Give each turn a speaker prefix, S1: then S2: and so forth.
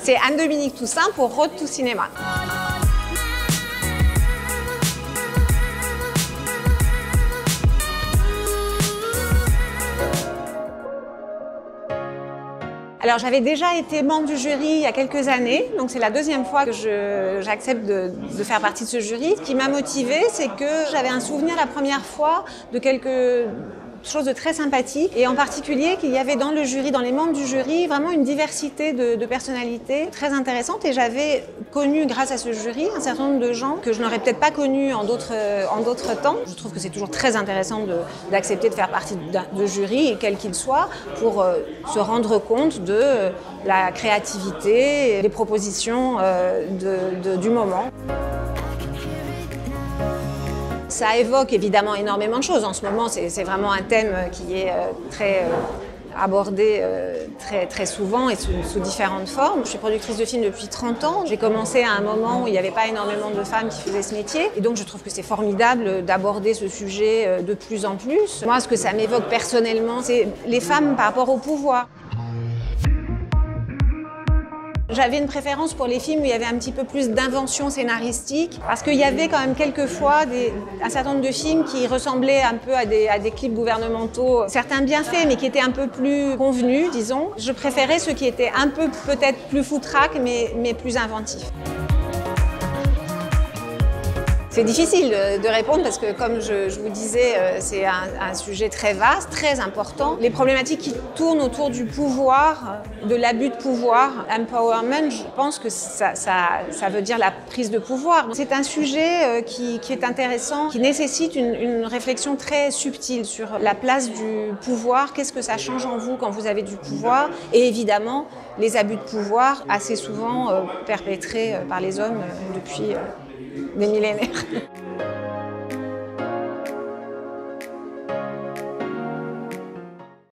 S1: C'est Anne-Dominique Toussaint pour Road to Cinéma. Alors j'avais déjà été membre du jury il y a quelques années, donc c'est la deuxième fois que j'accepte de faire partie de ce jury. Ce qui m'a motivée, c'est que j'avais un souvenir la première fois de quelque chose de très sympathique, et en particulier qu'il y avait dans le jury, dans les membres du jury, vraiment une diversité de personnalités très intéressante, et j'avais connu grâce à ce jury un certain nombre de gens que je n'aurais peut-être pas connus en d'autres temps. Je trouve que c'est toujours très intéressant d'accepter de faire partie de jury, quel qu'il soit, pour se rendre compte de la créativité et des propositions du moment. Ça évoque évidemment énormément de choses. En ce moment, c'est vraiment un thème qui est très abordé très souvent et sous différentes formes. Je suis productrice de films depuis 30 ans. J'ai commencé à un moment où il n'y avait pas énormément de femmes qui faisaient ce métier. Et donc je trouve que c'est formidable d'aborder ce sujet de plus en plus. Moi, ce que ça m'évoque personnellement, c'est les femmes par rapport au pouvoir. J'avais une préférence pour les films où il y avait un petit peu plus d'invention scénaristique, parce qu'il y avait quand même quelquefois un certain nombre de films qui ressemblaient un peu à des clips gouvernementaux, certains bien faits mais qui étaient un peu plus convenus, disons. Je préférais ceux qui étaient un peu peut-être plus foutraques mais plus inventifs. C'est difficile de répondre parce que, comme je vous disais, c'est un sujet très vaste, très important. Les problématiques qui tournent autour du pouvoir, de l'abus de pouvoir, empowerment, je pense que ça veut dire la prise de pouvoir. C'est un sujet qui est intéressant, qui nécessite une réflexion très subtile sur la place du pouvoir, qu'est-ce que ça change en vous quand vous avez du pouvoir, et évidemment les abus de pouvoir assez souvent perpétrés par les hommes depuis des millénaires.